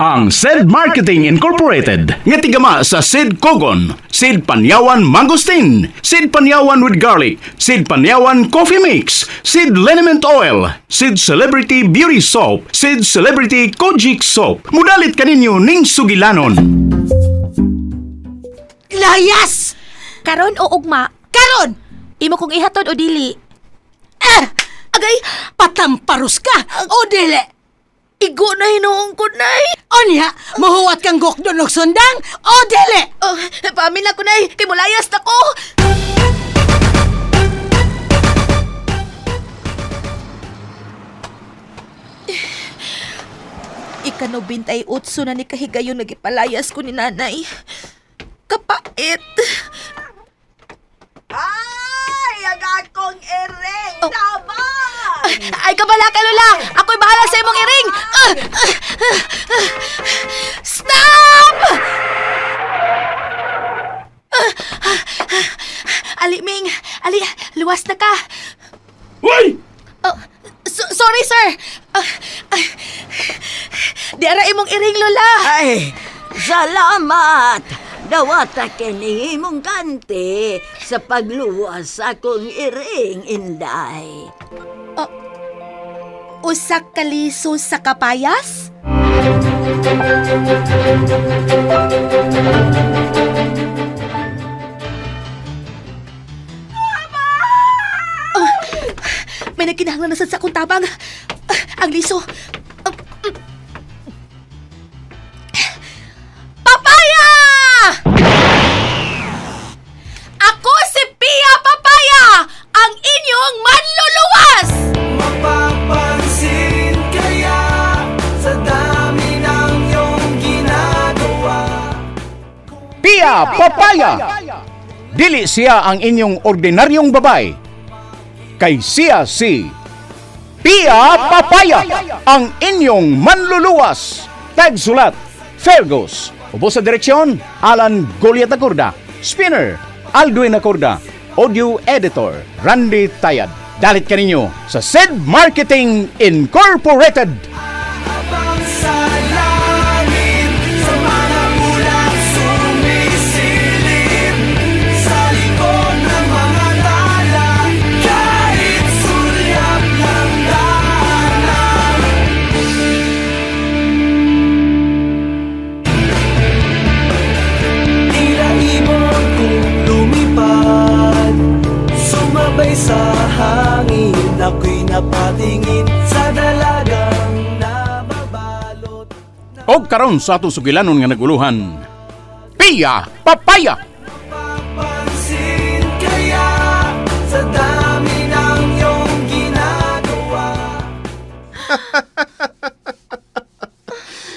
Ang SED Marketing Incorporated nga tigama sa SED Kogon, SED Panyawan Mangosteen, SED Panyawan with Garlic, SED Panyawan Coffee Mix, SED Liniment Oil, SED Celebrity Beauty Soap, SED Celebrity Kojic Soap. Mudalit kaninyo ning sugilanon. Layas! Karon o ugma? Karon! Imo kong ihatod o dili? Agay, patamparus ka! O dili! Igo na hinuong ko, nay. Onya, mahuwat kang gokdon og sundang! O dili! Oh, pamilya ko, nay. Kay mulayas na ko. Ikano 28 na ni kahigayon nagipalayas ko ni nanay. Kapait. Ay, ang akong ereng! Oh. Tama! Ay, kabala ka, Lola! Ako'y bahala sa imong iring! Stop! Ali, Ming! Ali, luwas na ka! Uy! Sorry, sir! Di ara imong iring, Lola! Ay, salamat! Dawata kini mong ganti sa pagluwas akong iring, Inday. Usak kaliso sa kapayas? May nagkinahanglan na sa akong tabang. Ang liso. Papaya! Ako si Pia Papaya, ang inyong manluluwas! Mapapansin kaya sa dami ng iyong ginagawa. Pia Papaya! Dili siya ang inyong ordinaryong babay. Kay siya si Pia Papaya, ang inyong manluluwas. Tagsulat, Fergus. Ubos sa direksyon, Alan Goliat Acorda. Spinner, Aldwin Acorda. Audio Editor, Randy Tayad. Dalit kaninyo sa SED Marketing Incorporated. Abang sa langit, sa mga bulan sumisilip, sa likod ng mga tala, kahit sulyap ng daanan. Tila ibon kong lumipad, sumabay sa hangin, ako'y napatingin sa dalagang nababalot. O karon sa ato sugilanon nga naguluhan, Pia Papaya! Papansin kaya sa dami ng iyong ginagawa.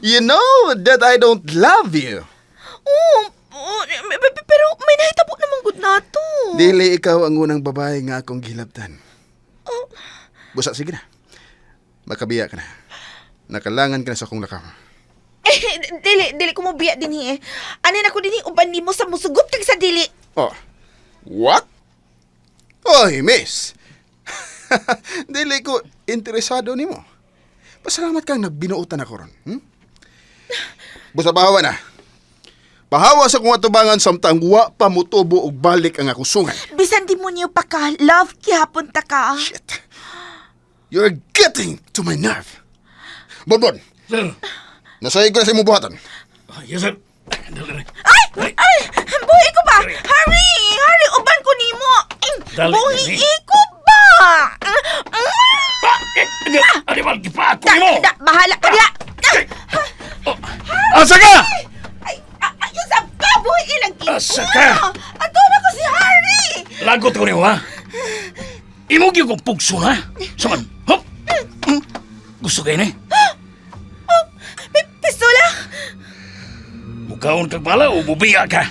You know that I don't love you. Pero may nahitabo namang good na to. Dili ikaw ang unang babae nga akong gilabtan. Busa, sige na. Makabiya ka na. Nakalangan ka na sa akong lakam. Dili ko mo biya din eh. Anin ako din uban nimo sa musugot kag sa dili. Oh, what? Oy, miss. Dili ko interesado nimo. Pasalamat kang nagbinuutan ako ron. Busa, pahawa na. Pahawa sa kong atubangan samtang wa pa mutubo og balik ang akong sungay. Bisan di mo niyo pa ka, love, kihapon ta ka. Shit. You're getting to my nerve. Bonbon, Sir. nasayag ko na sa imong buhatan. Yes, sir. Ay! Buhi ko ba? Hurry! Hurry! Uban ko nimo! Dali, Buhi dali. ko ba? Ano ba? Gipaako mo! Bahala ka diya! Asa ka? Ayun sa ka! Buhi ilang ito! Asa ka? Ato na ko si Harry! Lagot ko niyo, ha? Imugi ko pugso, ha? Saman, hop! Gusto kayo na eh? May pistola! Mukaon kag bala o bubiya ka?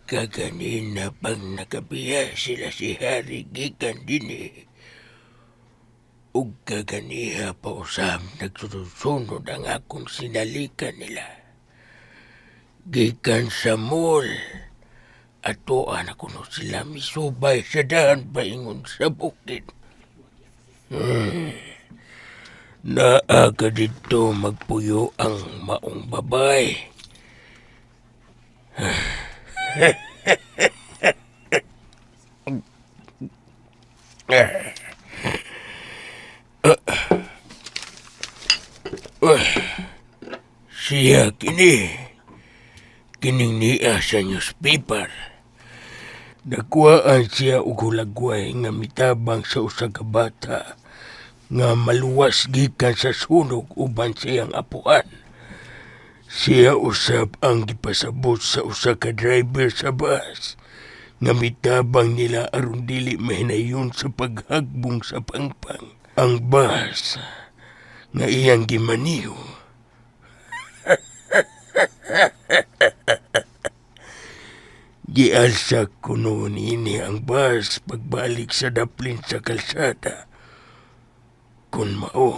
Kaganina pang nakabiya sila si Hari gikan din ug kaganiha pa usab nagsusunod ang akong sinalikan nila. Gikan sa mall. Atoan ako no sila misubay sa dahan paingon sa bukid. Naaga dito magpuyo ang maong babay. Siya kining niya sa newspaper. Nakuhaan siya og hulagway nga mitabang sa usa ka bata nga maluwas gikan sa sunog uban siyang apuan. Siya usab ang gipasabot sa usa ka driver sa bus nga mitabang nila aron dili mahinayon sa paghagbong sa pangpang ang bus nga iyang gimaniho. Gialsa ko noon ini ang bus pagbalik sa daplin sa kalsada. Kung mao,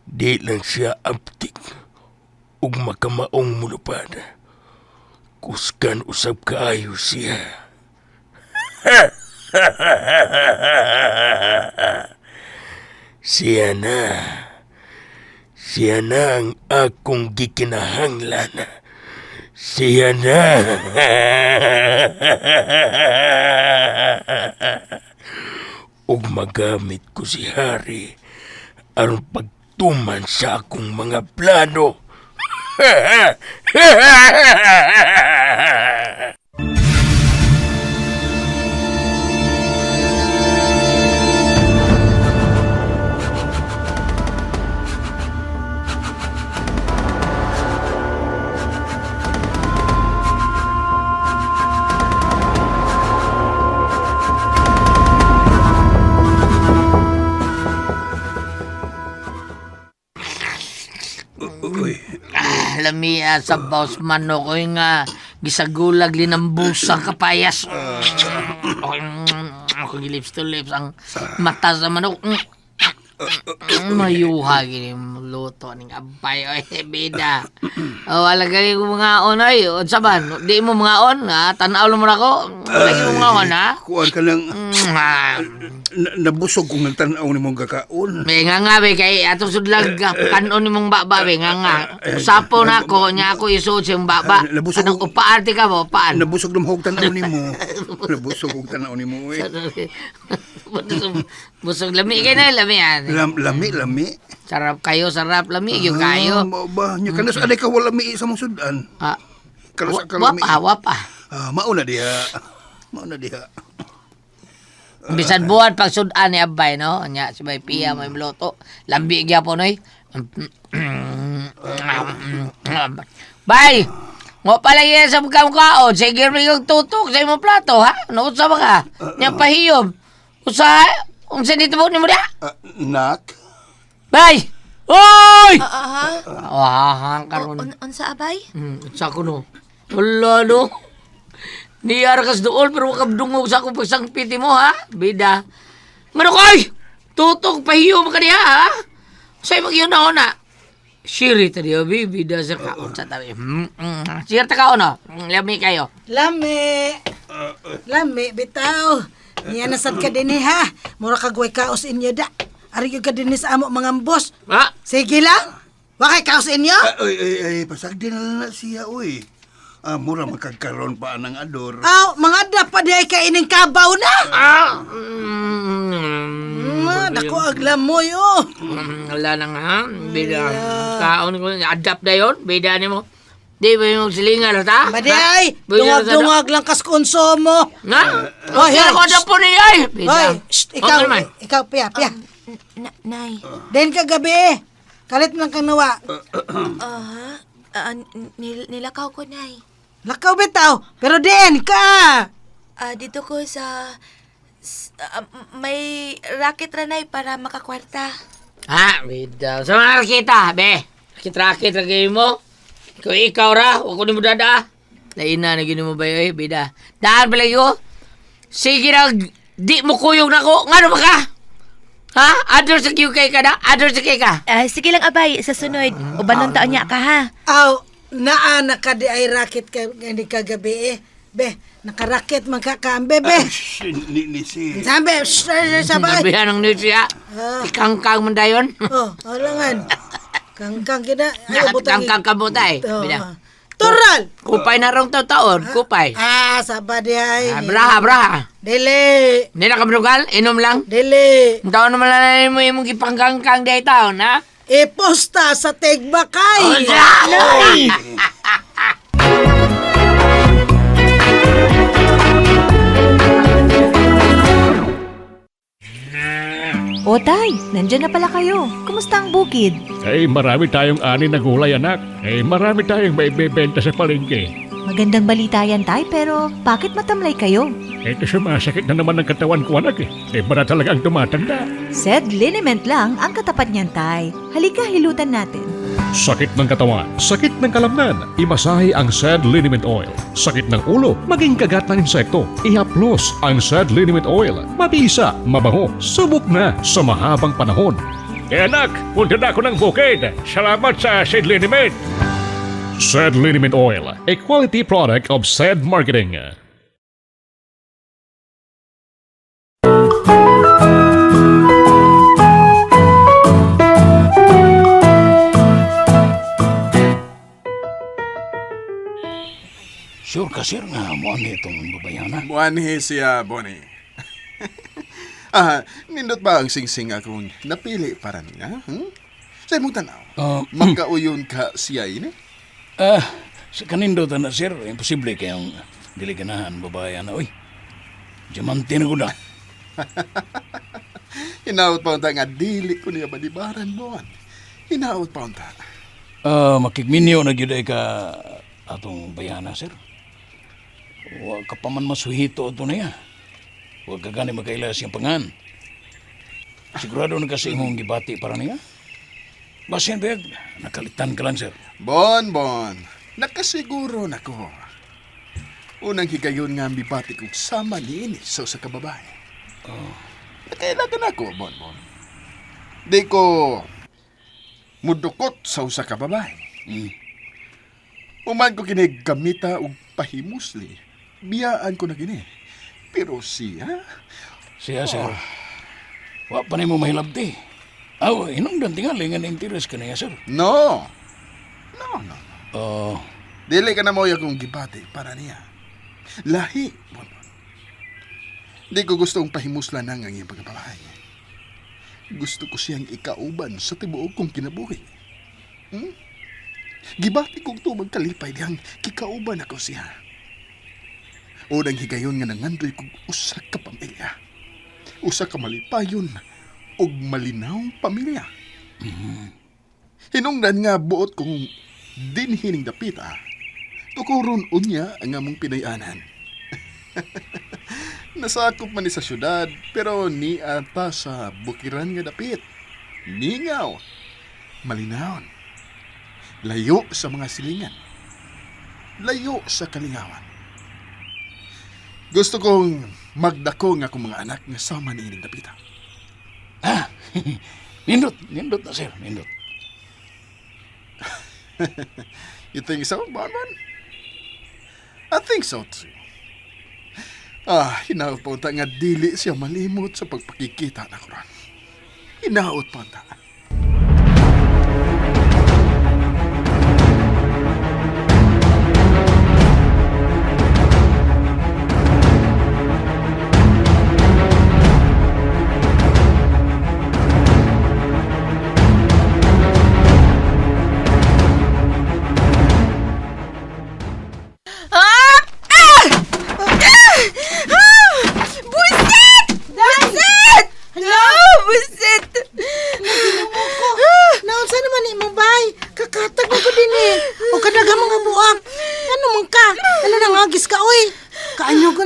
di lang siya aptik ug makamaong mulupad. Kuskan usab kaayo siya. Siya na ang akong gikinahanglan. Siya na. Ug magamit ko si Hari aron pagtuman sa akong mga plano. Lamia sa boss manok ko nga gisagulag linambusang kapayas. Ako lips to lips ang mata sa manok. Mayuha gini luto ning abay oy bida. Wala gali ko mga on ay saban di mo mga on ha tan-aw mo na ko. Lagi mo mga on ha. Kuan ka lang. Nabusog kung nagtanaw ni mong kakaon. May nga be kay atong sudlag kanon nimong baba be nga. Usapo na ko nya ako isod sa baba. Nabusog Anong upaarte ka mo paan? Nabusog lumhog tanaw ni mo. Nabusog kong tanaw ni mo eh. Busog lami kay na lami yan. Lami. Sarap kayo, sarap lami yung kayo. Ba, nya kanas aday ka wala mi sa mong sudan. Ah, Kanas ka lami. wapa. Mauna diha. Bisan buwan pag sudan ni Abay, no? Nya, si Bay Pia, may mloto. Lambi gyapon oy. Bay! Mo pala yan sa mga kaon. Sige rin yung tutok sa imong plato, ha? Nausa ba ka? Nya pahiyom. Usa, unsa dito mo ni mo dia? Nak. Bay! Oy! Ha? Karon. Unsa abay? Sa ko no. Wala no. Niyara kas dool pero wakabdungog sa akong pagsangpiti mo ha. Bida. Manukoy! Tutok pahiyo mo ka niya ha. Sa'yo mag-iyon na na. Shiri ta diyo bida sa kaon sa tabi. Shiri ta kaon no. Lami kayo. Lami bitaw. Niya nasad ka din ha. Mura ka guway kaos inyo da. Ari ka din sa amo mga boss. Ha? Sige lang. Wakay kaos inyo? Ay, pasagdi na siya, uy. Mura magkagkaroon pa ng ador. Mga dapat di ay kainin kabaw na. Dako aglam mo yo. Wala na nga. Bida. Kaon ko. Adapt na yun. Bida ni mo. Di ba yung silingan ta? Madi ay. Dungag lang kas konsumo. Nga? Hoy, Kaya ko na po niya ay. Hoy, ikaw, piya. Nay. Den ka gabi. Kalit lang kang nawa. Nilakaw ko, Nay. Lakaw bitaw. Pero den ka. Dito ko sa... may racket ra, Nay, para makakwarta. Ha? Bida. Sa mga nakita, be. rakit-rakit lagi mo. Kung ikaw ra, huwag ko ni mo dada. Laina na gini mo ba yun, bida. Daan ba lagi ko? Sige na, di mo kuyog na ko. Nga ba ka? Ha? Ador sa kay ka na? Ador sa kay ka? Sige lang, abay, sa sunod. Ubanon taon niya ka, ha? Aw, naa ka di ay racket ka ni kagabi eh. Be, nakarakit man ka bebe. Sabi, sabay. Sabihan ng news siya. Ikangkang man dayon. Alangan. Kangkang kita. Ayaw butang. Kangkang kabutay. Bida. Tural! Kupay na rong taon. Kupay. Sabad ay. Braha. Dili. Hindi na kabrugal? Inom lang? Dili. Taon naman lang mo yung ipangkangkang day taon, ha? Iposta sa Tegbakay. O tay, nandyan na pala kayo. Kumusta ang bukid? Marami tayong ani na gulay, anak. Marami tayong maibibenta sa palengke. Magandang balita yan, tay, pero bakit matamlay kayo? Sumasakit na naman ang katawan ko, anak. Para talagang tumatanda. Said liniment lang ang katapat niyan, tay. Halika, hilutan natin. Sakit ng katawan, sakit ng kalamnan, imasahe ang Sad Liniment Oil. Sakit ng ulo, maging kagat ng insekto, ihaplos ang Sad Liniment Oil. Mabisa, mabango, subok na sa mahabang panahon. Anak, punta na ako ng bukid. Salamat sa Sad Liniment. Sad Liniment Oil, a quality product of Sad Marketing. Sure ka, sir, nga mo ano itong babayana? Buwanhi siya, Bonnie. Nindot ba ang singsing akong napili para niya? Sa imong tanaw, magkauyon ka siya ini? Sa kanindo na, sir, imposible kayong dili ganahan babayana. Uy, diamante na ko na. Hinaot pa unta nga dili ko niya balibaran, Bon. Hinaot pa unta. Makigminyo na gyud ay ka atong bayana, sir. Huwag ka pa man masuhito ito na ya. Huwag ka gani magkailas yung pangan. Sigurado na kasi imong gibati para niya. Basin ba nakalitan ka lang, sir. Bon. Nakasiguro na ko. Unang higayon nga mibati kong sama niini sa usa ka babae. Nakailagan ako, Bon. Di ko mudukot sa usa ka babae. Uman ko kinigamita og pahimusli. Biyaan ko na gini. Pero siya... Siya, sir. Wa pa ni mo mahilabti. Inong dantingali nga na-interest ka niya, sir. No. Oh, Dili ka na mo akong gibati para niya. Lahi, Bon. Di ko gustong pahimuslan ang iyang pagkabahay. Gusto ko siyang ikauban sa tibuok kong kinabuhi. Gibati kong tumag kalipay diyang kikauban ako siya. Unang higayon nga nangandoy kong usa ka pamilya. Usa ka malipayon og malinaw pamilya. Hinungdan nga buot kong dinhining dapita. Tukuron unya ang among pinayanan. Nasakop man ni sa syudad, pero ni ata sa bukiran nga dapit. Ningaw, malinawon. Layo sa mga silingan. Layo sa kalingawan. Gusto kong magdako nga akong mga anak nga sama ni ining dapita. nindot na, sir, nindot. You think so, Bonbon? I think so too. Hinaot pa unta nga dili siya malimot sa pagpakikita na kuran. Hinaot pa unta.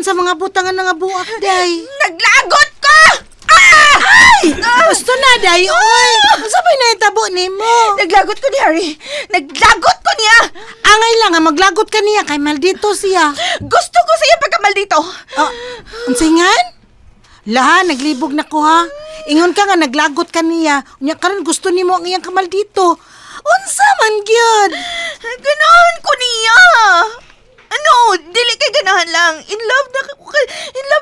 Sa mga butangan nga buak, day. Naglagot ko! Ay! Gusto na, day, oy! Sabay na nahitabo nimo? Naglagot ko ni Harry. Naglagot ko niya. Angay lang nga maglagot ka niya kay maldito siya. Gusto ko siya pagkamaldito. Oh, unsingan? Laha, naglibog na ko ha. Ingon ka nga naglagot ka niya. Unya karon gusto nimo ang iyang kamaldito. Unsa man gyud? Ganahan ko niya. Ano, dili kay ganahan lang. In love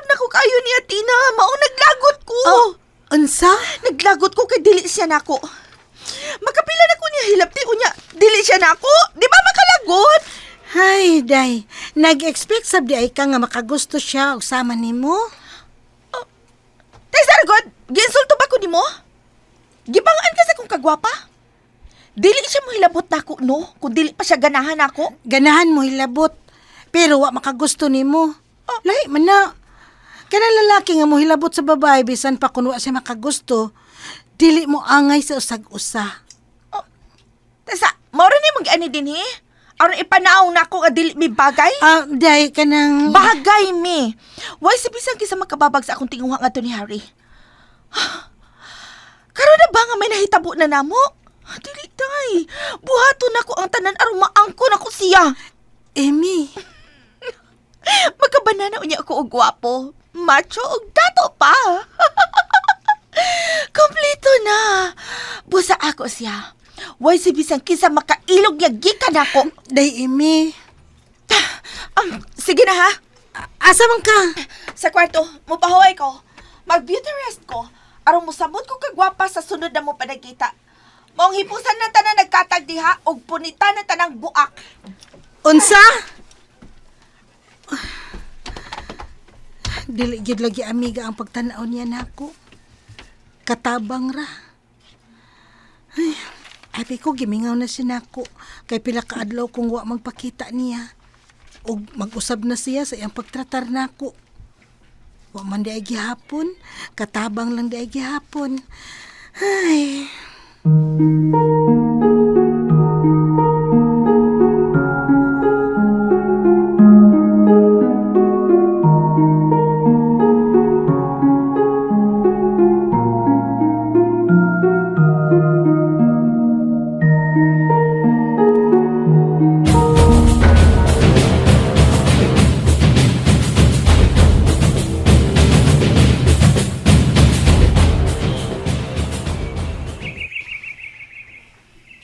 na ko kayo niya, Tina. Maong naglagot ko. Oh, unsa? Naglagot ko kay dili siya nako. Makapila na ko niya hilapti unya. Dili siya nako. Di ba makalagot? Hay, day. Nag-expect sabdi ay ka nga makagusto siya usama nimo? Tay Saragod, ginsulto ba ko nimo? Gibangaan ka sa kong kagwapa? Dili siya mo hilabot nako, no? Kung dili pa siya ganahan ako. Ganahan mo hilabot. Pero wa makagusto nimo. Lahi man na. Kanang lalaki nga mo hilabot sa babae bisan pa kun wa siya makagusto, dili mo angay sa usag-usa. Tasa, moro ni mong ani din he? Aron ipanaw na ako nga dili mi bagay? Day kanang Bagay mi. Why si bisan kisa makababag sa akong tinguha nga to ni Harry? Karon na ba nga may nahitabo na namo? Dili tay. Buhaton ako ang tanan aron maangkon ako siya. Amy. Magkabanana unya ako og gwapo, macho og dato pa. Kompleto na. Busa ako siya. Why si bisan kisa makailog niya gikan ako. Day Amy. Sige na ha. Asa man ka? Sa kwarto, mupahuay ko. Mag-beauty rest ko. Aron musabot ko kagwapa sa sunod na mo panagkita. Mong hipusan na tanan nagkatag diha og punitan na tanang buak. Unsa? Dili gyud lagi amiga ang pagtan-aw niya nako. Katabang ra. Ay, abi ko gimingaw na siya nako. Kay pila ka adlaw kung wa magpakita niya. Og mag-usab na siya sa iyang pagtratar nako. Wa man di ay gihapon, katabang lang di ay gihapon. Ay.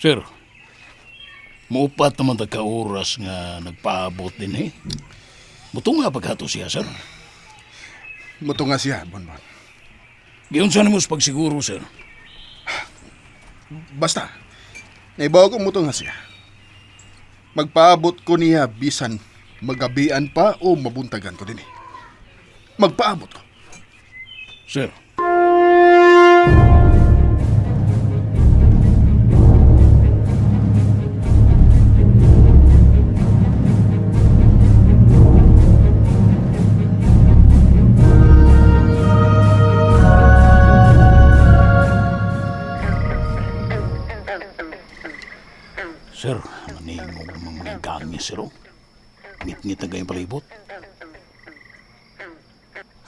Sir, muupat naman ka oras nga nagpaabot din eh. Muto nga paghato siya, sir. Muto nga siya, Bonbon. Giyon sa mo pagsiguro, sir. Basta, naibaw ko muto nga siya. Magpaabot ko niya bisan magabian pa o mabuntagan ko din eh. Magpaabot ko. Sir. Sir, maningog naman mga gangnya, sir. Ngit-ngit na gayong palibot.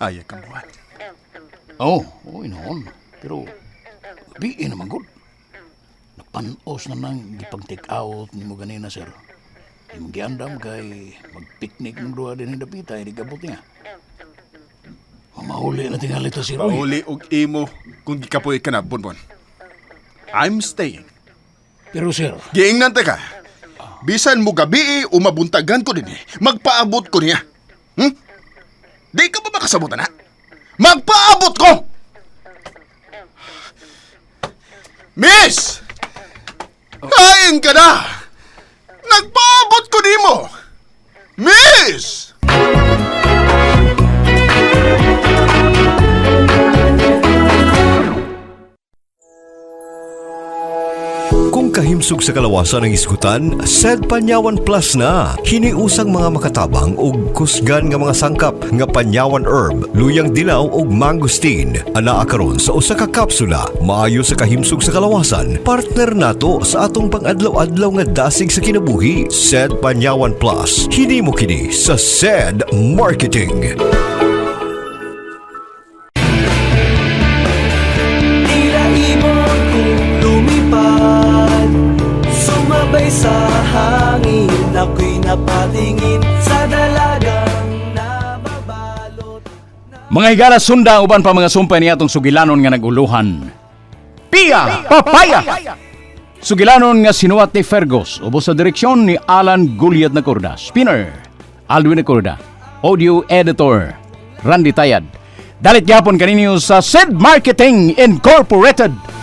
Ayag kang buwan. Oo, noon. Pero, biin naman good. Nagpanos na nang gipag-take out ni mo ganina, sir. Di mo giandam kay mag-picnic ng duha din yung dapita, hindi gabot niya. Mamahuli na tingali ta si Roy. Mahuli og imo kung gikapoy ka na, Bonbon. I'm staying. Pero, sir, Giingnan ka. Bisan mo gabi o mabuntagan ko din eh. Magpaabot ko niya. Di ka ba makasabutan na? Magpaabot ko! Miss! Kain ka na! Nagpaabot ko di mo! Miss! Kung kahimsog sa kalawasan ng isgutan, SED Panyawan Plus na. Hiniusang mga makatabang ug kusgan nga mga sangkap nga Panyawan Herb, luyang dilaw ug mangosteen. Anaa karon sa usa ka kapsula, maayo sa kahimsog sa kalawasan. Partner nato sa atong pang-adlaw-adlaw nga dasig sa kinabuhi. SED Panyawan Plus. Hinimo kini sa SED Marketing. Tila ibon kong lumipad Sumabay sa hangin, ako'y napatingin sa dalagang nababalot. Mga higala sunda uban pa mga sumpay niya atong sugilanon nga naguluhan. Pia! Papaya! Sugilanon nga sinuwat ni Fergus, ubos sa direksyon ni Alan Gulyat Nacorda. Spinner, Alwin Nacorda. Audio Editor, Randy Tayad. Dalit yapon kaninyo sa SID Marketing Incorporated.